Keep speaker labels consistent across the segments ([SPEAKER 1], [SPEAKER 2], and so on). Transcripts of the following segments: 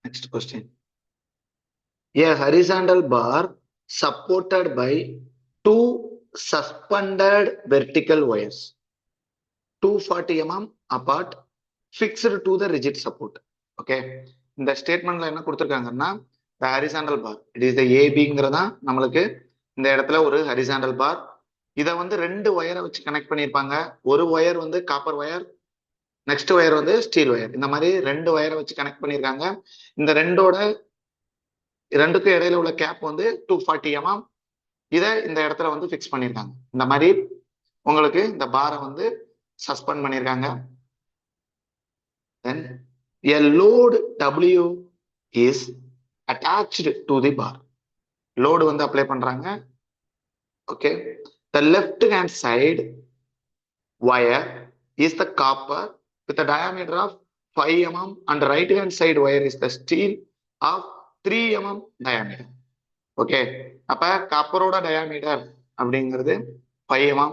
[SPEAKER 1] Next question. A horizontal bar supported by two suspended vertical wires, 240 mm apart, fixed to the rigid support. Okay. இந்த ஸ்டேட்மெண்ட்ல என்ன கொடுத்துருக்காங்கன்னா the horizontal bar. It is the ABங்கிறதா நம்மளுக்கு இந்த இடத்துல ஒரு horizontal bar. இதை வந்து ரெண்டு ஒயரை வச்சு கனெக்ட் பண்ணியிருப்பாங்க. ஒரு ஒயர் வந்து காப்பர் ஒயர், நெக்ஸ்ட் ஒயர் வந்து ஸ்டீல் ஒயர். இந்த மாதிரி ரெண்டு ஒயரை வச்சு கனெக்ட் பண்ணியிருக்காங்க. இந்த ரெண்டுக்கும் இடையில உள்ள கேப் வந்து 240 mm. இதை இந்த இடத்துல வந்து ஃபிக்ஸ் பண்ணியிருக்காங்க. இந்த மாதிரி உங்களுக்கு இந்த பாரை வந்து சஸ்பெண்ட் பண்ணியிருக்காங்க. Then a load W is attached to the bar. Load வந்து அப்ளை பண்றாங்க. Okay. The left hand side wire is the copper with a diameter of 5 mm and right hand side wire is the steel of 3 mm diameter. Okay. அப்ப காப்பரோட diameter அப்படிங்கிறது 5 mm.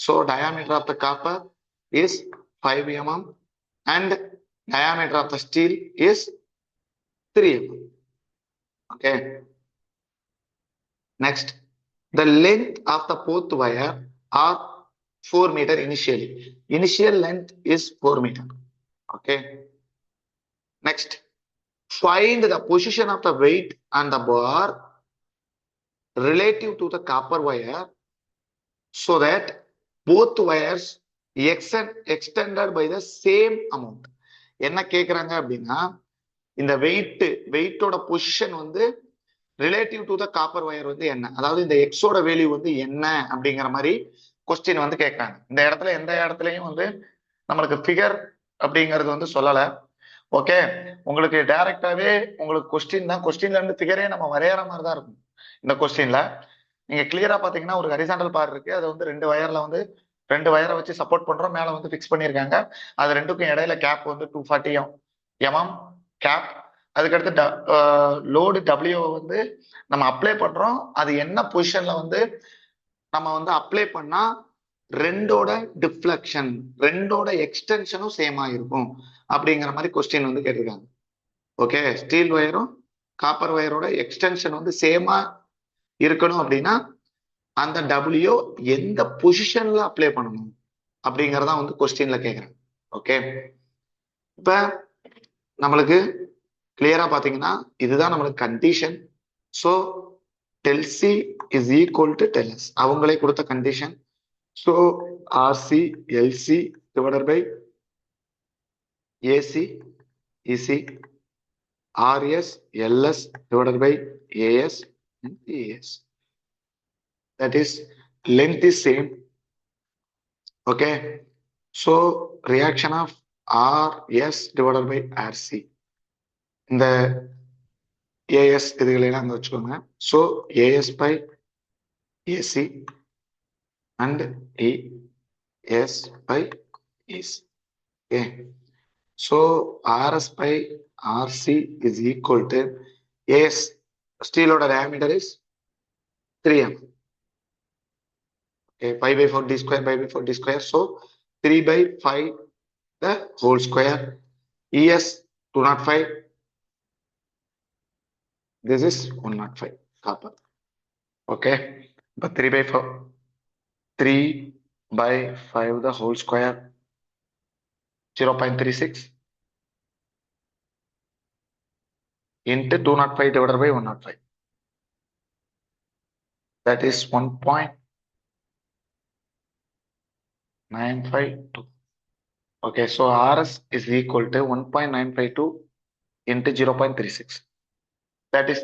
[SPEAKER 1] So diameter of the copper is 5 mm and diameter of the steel is 3 mm. Okay. Next, the length of the both wire are 4 meter initially. Initial length is 4 meter. Okay. Next, find the position of the weight on the bar relative to the copper wire so that both wires extended by the same amount. என்ன கேக்குறாங்க அப்படின்னா இந்த வெயிட்டோட position வந்து relative to the copper wire வந்து என்ன, அதாவது இந்த எக்ஸோட வேல்யூ வந்து என்ன அப்படிங்கிற மாதிரி கொஸ்டின் வந்து கேட்கறாங்க. இந்த இடத்துல எந்த இடத்துலயும் வந்து நம்மளுக்கு ஃபிகர் அப்படிங்கிறது வந்து சொல்லல. ஓகே. உங்களுக்கு டைரக்டாவே உங்களுக்கு கொஸ்டின் தான், கொஸ்டின்ல இருந்து ஃபிகரே நம்ம வரையற மாதிரி தான் இருக்கும். இந்த கொஸ்டின்ல நீங்க கிளியரா பாத்தீங்கன்னா ஒரு ஹரிசாண்டல் பார் இருக்கு, அது வந்து ரெண்டு வயரை வச்சு சப்போர்ட் பண்றோம், மேல வந்து பிக்ஸ் பண்ணிருக்காங்க. அது ரெண்டுக்கும் இடையில கேப் வந்து 240 mm கேப். அதுக்கடுத்து லோடு W வந்து நம்ம அப்ளை பண்றோம். அது என்ன பொசிஷன்ல வந்து நம்ம வந்து அப்ளை பண்ணா ரெண்டோட டிஃப்ளெக்ஷன், ரெண்டோட எக்ஸ்டென்ஷனும் சேமா இருக்கும் அப்படிங்கிற மாதிரி கொஸ்டின் வந்து கேட்டிருக்காங்க. ஓகே. ஸ்டீல் ஒயரும் காப்பர் ஒயரோட எக்ஸ்டென்ஷன் வந்து சேமா இருக்கணும் அப்படின்னா அந்த W எந்த பொசிஷன்ல அப்ளை பண்ணணும் அப்படிங்கறத வந்து கொஸ்டின்ல கேக்குறாங்க. ஓகே. இப்ப நம்மளுக்கு கிளியரா பாத்தீங்கன்னா இதுதான் நம்மளுக்கு condition. So del C is equal to del S, அவங்களே கொடுத்த condition. So RC LC divided by AC EC RS LS divided by AS AS. That is length is same. Okay. So reaction of RS divided by RC. இந்த AS இதுகளெல்லாம் அங்க வச்சுக்கோங்க. So AS by AC and ES by AC. Okay. So RS by RC is equal to AS. Steel oda diameter is 3 mm. Okay, pi by 4 d square, pi by 4 d square. So 3 by 5 the whole square. ES 205. This is 105 copper. Okay, but 3 by 4, 3 by 5 the whole square, 0.36 into 205 divided by 105. That is 1.952. Okay, so RS is equal to 1.952 into 0.36. That is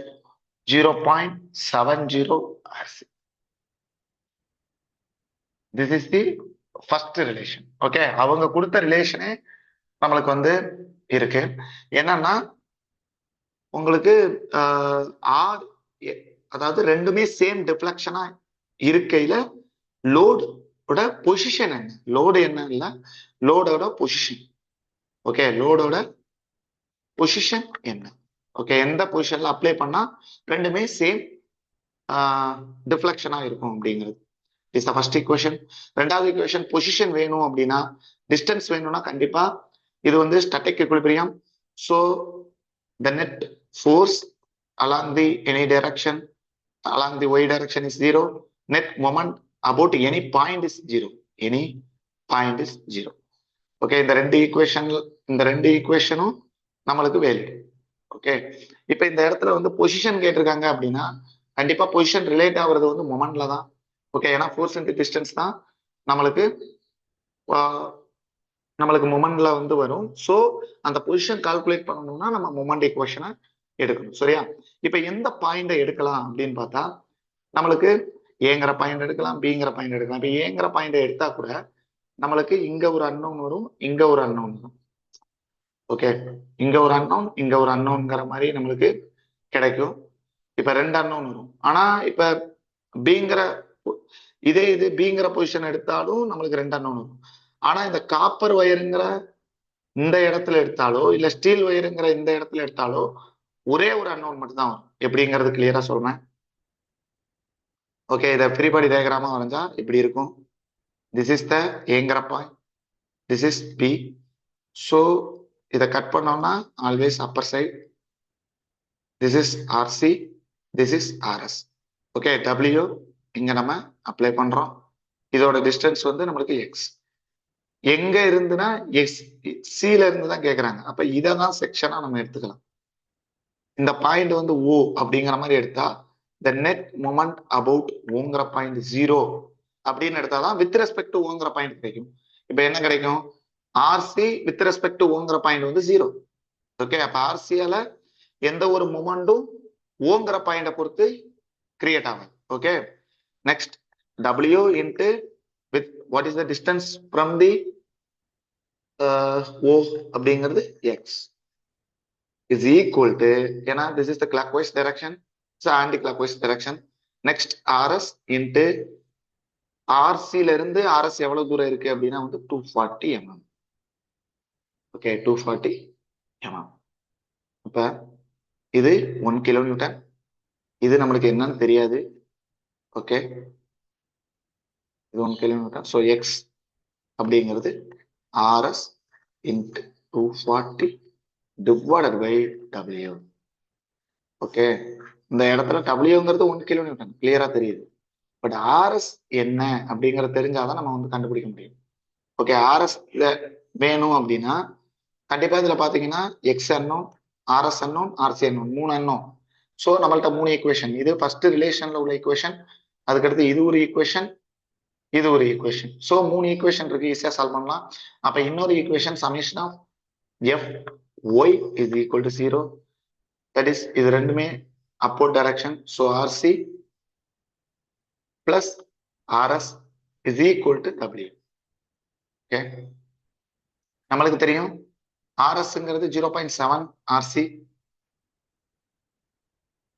[SPEAKER 1] 0.70 RC. This is the first relation. Okay, அவங்க கொடுத்த ரிலேஷனே நம்மளுக்கு வந்து இருக்கு. என்னன்னா உங்களுக்கு அதாவது ரெண்டுமே same டிஃப்ளெக்ஷனா இருக்கையில லோடோட பொசிஷன் என்ன, லோடு என்ன இல்ல, லோடோட பொசிஷன். ஓகே, லோடோட பொசிஷன் என்ன. ஓகே, எந்த பொசிஷன்ல அப்ளை பண்ணா ரெண்டுமே சேம் டிஃப்ளெக்ஷனா இருக்கும் அப்படிங்கிறது இஸ் த ஃபர்ஸ்ட் ஈக்குவேஷன். ரெண்டாவது ஈக்குவேஷன் பொசிஷன் வேணும் அப்படின்னா, டிஸ்டன்ஸ் வேணும்னா கண்டிப்பா இது வந்து static equilibrium. So the net force along the any direction, along the y direction is 0. Net moment about any point is 0. Any point is 0. Okay, இந்த ரெண்டு ஈக்குவேஷனும் நம்மளுக்கு வேலிட். ஓகே, இப்ப இந்த இடத்துல வந்து பொசிஷன் கேட்டிருக்காங்க அப்படின்னா கண்டிப்பா பொசிஷன் ரிலேட் ஆகுறது வந்து மொமெண்ட்ல தான். ஓகே, ஏன்னா ஃபோர்ஸ் இன்டு டிஸ்டன்ஸ் தான் நம்மளுக்கு மொமெண்ட்ல வந்து வரும். ஸோ அந்த பொசிஷன் கால்குலேட் பண்ணணும்னா நம்ம மொமெண்ட் ஈக்குவேஷனை எடுக்கணும். சரியா? இப்ப எந்த பாயிண்ட எடுக்கலாம் அப்படின்னு பார்த்தா நம்மளுக்கு ஏங்கிற பாயிண்ட் எடுக்கலாம், பிங்கிற பாயிண்ட் எடுக்கலாம். இப்ப ஏங்கிற பாயிண்ட் எடுத்தா கூட நம்மளுக்கு இங்க ஒரு அன்னோன் வரும், இங்க ஒரு அன்னோன் வரும். ஓகே, இங்க ஒரு அன்னோன், இங்க ஒரு அன்னோன்ங்கிற மாதிரி நம்மளுக்கு கிடைக்கும். இப்ப ரெண்டு அன்னோன் வரும். ஆனா இப்ப பிங்கிற இது பிங்கிற பொசிஷன் எடுத்தாலும் நம்மளுக்கு ரெண்டு அன்னோன் வரும். ஆனா இந்த காப்பர் வயருங்கிற இந்த இடத்துல எடுத்தாலோ இல்ல ஸ்டீல் வயருங்கிற இந்த இடத்துல எடுத்தாலோ ஒரே ஒரு அன்னோன் மட்டும் தான் வரும். எப்படிங்கிறது கிளியரா சொல்றேன். ஓகே, இதை ஃப்ரீ பாடி டயக்ராமா வரைஞ்சா இப்படி இருக்கும். திஸ் இஸ் த ஏங்கிற point, this is P. So இதை கட் பண்ணோம்னா always upper side. This is RC, this is RS. Okay, W இங்க நம்ம அப்ளை பண்றோம். இதோட டிஸ்டன்ஸ் வந்து நம்மளுக்கு எக்ஸ். எங்க இருந்துன்னா எக்ஸ் சில இருந்து தான் கேட்கறாங்க. அப்ப இதை தான் செக்ஷனா நம்ம எடுத்துக்கலாம். இந்த பாயிண்ட் வந்து ஓ அப்படிங்கிற மாதிரி எடுத்தா the net moment about ஓங்கிற பாயிண்ட் 0 அப்படின்னு எடுத்தாதான் வித் ரெஸ்பெக்ட் டு ஓங்கிற பாயிண்ட் கிடைக்கும். இப்ப என்ன கிடைக்கும்? ஆர்சி வித் ரெஸ்பெக்ட் டு ஓங்கிற பாயிண்ட் வந்து 0. ஓகே, அப்ப ஆர்சியால எந்த ஒரு மொமெண்டும் ஓங்கிற பாயிண்ட பொறுத்து கிரியேட் ஆகும். Okay, next W into with what is the distance from the O அப்படிங்கிறது எக்ஸ் இஸ் ஈக்குவல் டு, ஏன்னா this is the clockwise direction, anti-clockwise direction. Next RS into RC ல இருந்து RS எவ்வளவு தூரம் இருக்கு அப்படின்னா வந்து 240 mm. Okay, 240 mm. அப்ப இது 1 கிலோநியூட்டன். இது நம்மளுக்கு என்னன்னு தெரியாது. ஓகே, இது 1 கிலோநியூட்டன். ஸோ எக்ஸ் அப்படிங்கிறது RS into 240 divided by W. Okay, இந்த இடத்துல டபிள்யூங்கிறது 1 கிலோநியூட்டன் கிளியரா தெரியுது. பட் ஆர்எஸ் என்ன அப்படிங்கறது தெரிஞ்சாதான் நம்ம வந்து கண்டுபிடிக்க முடியும். ஓகே, ஆர்எஸ் வேணும் அப்படின்னா கண்டிப்பா இதுல பாத்தீங்கன்னா X unknown, RS unknown, RC unknown, 3 unknown. So நம்மள்ட்ட 3 ஈக்குவேஷன். இது ஃபர்ஸ்ட் ரிலேஷன்ல உள்ள ஈக்குவேஷன், அதுக்கடுத்து இது ஒரு ஈக்குவேஷன், இது ஒரு ஈக்குவேஷன். ஸோ 3 ஈக்குவேஷன் இருக்கு, ஈஸியா சால்வ் பண்ணலாம். அப்ப இன்னொரு equation summation of F Y is equal to 0. That is இது ரெண்டுமே upward direction. So RC plus RS is equal to W. Okay, நம்மளுக்கு தெரியும் RSங்கிறது 0.7 RC.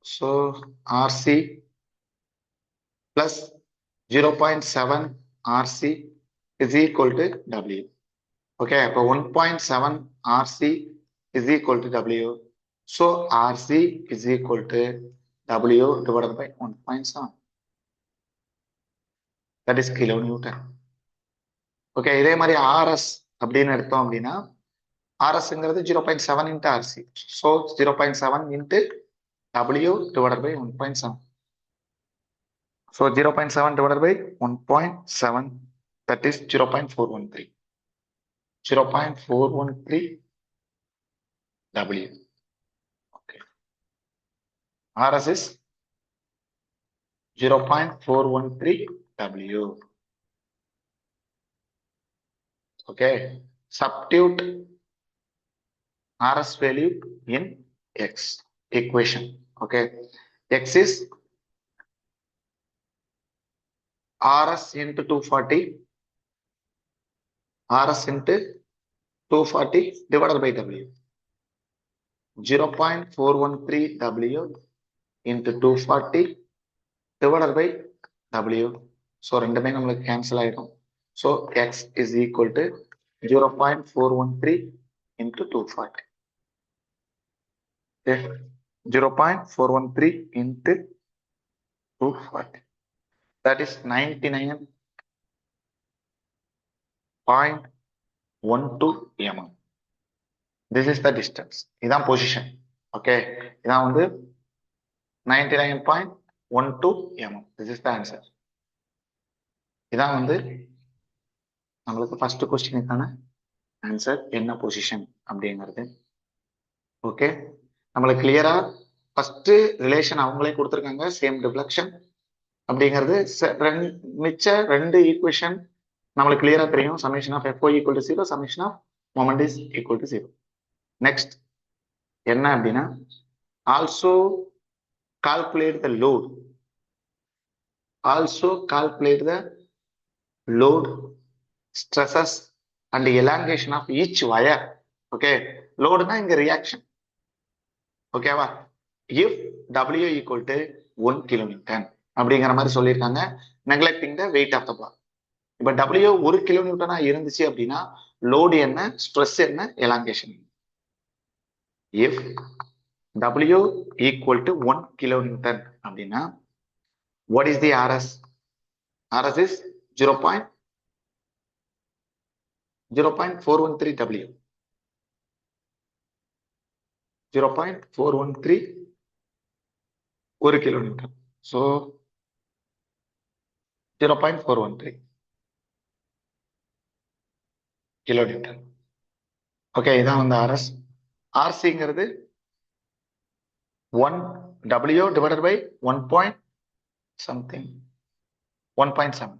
[SPEAKER 1] So RC plus 0.7 RC is equal to W. Okay, அப்போ 1.7 RC is equal to W. So RC is equal to W divided by 1.7. That is kilonewton. Okay, இதே மாதிரி RS அப்படின்னு எடுத்தோம் அப்படின்னா RSங்கிறது 0.7 into RC. So 0.7 into W divided by 1.7. So 0.7 divided by 1.7, that is 0.413. 0.413 W. RS is 0.413 W. Okay, substitute RS value in X equation. Okay, X is RS into 240, RS into 240 divided by W. 0.413 W into 240 divided by W. So ரெண்டுமே நம்மளுக்கு cancel ஆயிடும். So X is equal to 0.413 into 240. Okay, 0.413 into 240. That is 99.12 mm. This is the distance. இதான் position. Okay, இதான் வந்து 99.12 mm. This is the answer. இதான் வந்து நம்மளுக்கு first கொஸ்டினுக்கான answer, என்ன பொசிஷன் அப்படிங்கிறது. ஓகே, நம்மளுக்கு கிளியரா ஃபர்ஸ்ட் ரிலேஷன் அவங்களே கொடுத்துருக்காங்க, சேம் டிஃப்ளெக்ஷன் அப்படிங்கிறது. மிச்ச ரெண்டு ஈக்குவேஷன் நம்மளுக்கு கிளியரா தெரியும். Summation of FO equal to 0, summation of moment is equal to 0. Next என்ன அப்படின்னா, also calculate the load, also calculate the load, stresses and elongation of each wire. Okay, லோடுனா இங்க ரியாக்ஷன். ஓகேவா, if W equal to 1 kilonewton அப்படிங்கிற மாதிரி சொல்லியிருக்காங்க, neglecting the weight of the bar. இப்ப W 1 கிலோநியூட்டனா இருந்துச்சு அப்படின்னா லோடு என்ன, ஸ்ட்ரெஸ் என்ன, elongation. if W equal to 1 kilonewton அப்படின்னா what is the RS? RS is 0.413 W, 0.413 1 kilonewton. So 0.413 kilonewton. Okay, இதான் வந்து RS. RCங்கிறது 1 W divided by 1 point something, 1.7.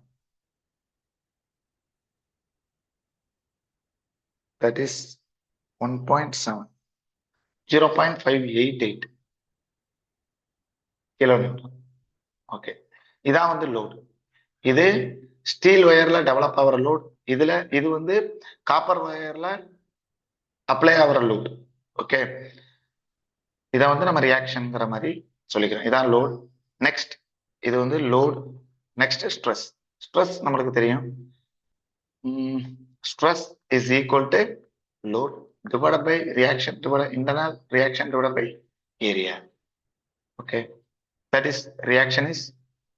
[SPEAKER 1] that is 1.7, 0.588 kilonewton. Okay, இதான் வந்து லோடு. இது ஸ்டீல் வயர்ல டெவலப் ஆகிற load, இதுல இது வந்து காப்பர் வயர்ல அப்ளை ஆகிற லோட். ஓகே, இதை வந்து நம்ம ரியாக்ஷன்ங்கிற மாதிரி சொல்லிக்கிறோம். இதான் லோட். நெக்ஸ்ட் இது வந்து லோட். Next stress. ஸ்ட்ரெஸ் நம்மளுக்கு தெரியும், stress is equal to load divided by reaction divided internal reaction divided by area. Okay, that is reaction is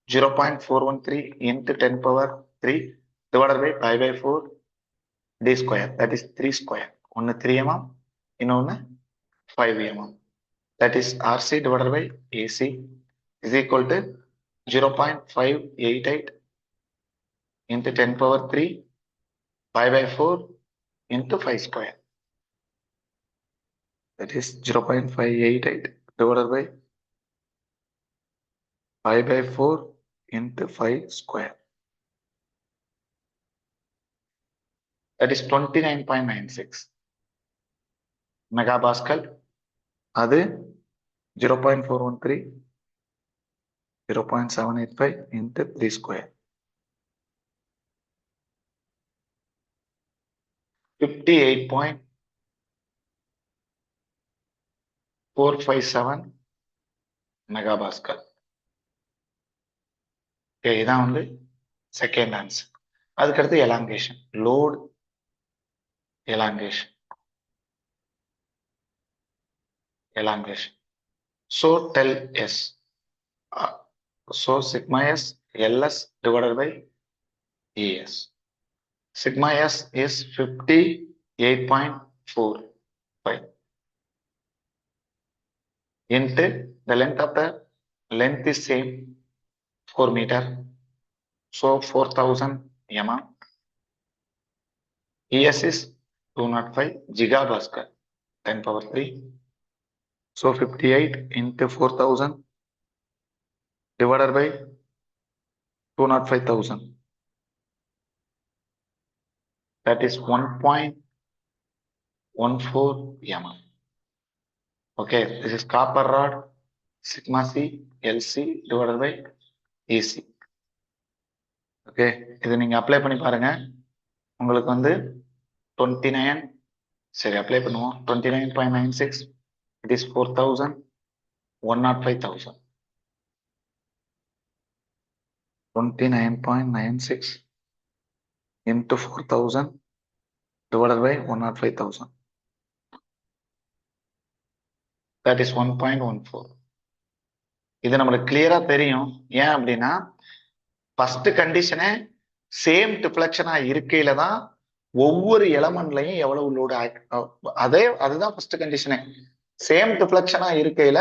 [SPEAKER 1] 0.413 into 10 power 3 divided by pi by 4 d square, that is 3 square. ஒன்னு 3 mm, இன்னொன்னு 5 mm. that is RC divided by AC is equal to 0.588 into 10 power 3 pi by 4 into 5 square. That is 0.588 divided by pi by 4 into 5 square. That is 29.96 megapascal. அது 0.413 0.785 into 3 square. 58.457 megapascal. Okay, இதான் வந்து second answer. அதுக்கடுத்து elongation, load elongation. So tell S. So sigma S LS divided by ES. Sigma S is 58.45 into the length of the length is same 4 meter. So 4000 mm. ES is 205 gigapascal, 10 power 3. So 58 into 4000 divided by 205,000. That is 1.14 mm. Okay, this is copper rod, sigma C LC divided by EC. Okay, இது நீங்க apply பண்ணி பாருங்க, உங்களுக்கு வந்து 29. சரி, apply பண்ணுவோம். 29.96, it is 4000, 105,000. 29.96 into 4000 divided by 105,000. That is 1.14. இது நம்மளுக்கு கிளியரா தெரியும். ஏன் அப்படின்னா ஃபர்ஸ்ட் கண்டிஷனே சேம் டிஃப்ளெக்ஷனா இருக்கையில தான் ஒவ்வொரு எலமெண்ட்லையும் எவ்வளவு லோடு, அதுதான் ஃபர்ஸ்ட் கண்டிஷனே. சேம் டிஃப்ளெக்ஷனா இருக்கையில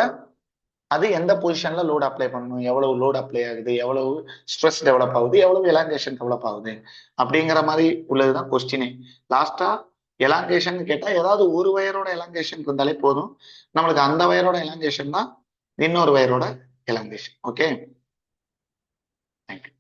[SPEAKER 1] அது எந்த பொசிஷன்ல லோட் அப்ளை பண்ணணும், எவ்வளவு லோட் அப்ளை ஆகுது, எவ்வளவு ஸ்ட்ரெஸ் டெவலப் ஆகுது, எவ்வளவு எலாங்கேஷன் டெவலப் ஆகுது அப்படிங்கிற மாதிரி உள்ளதுதான் கொஸ்டினே. லாஸ்டா எலாங்கேஷன் கேட்டா ஏதாவது ஒரு வயரோட எலாங்கேஷன் இருந்தாலே போதும், நம்மளுக்கு அந்த வயரோட எலாங்கேஷன் தான் இன்னொரு வயரோட எலாங்கேஷன். Okay, thank you.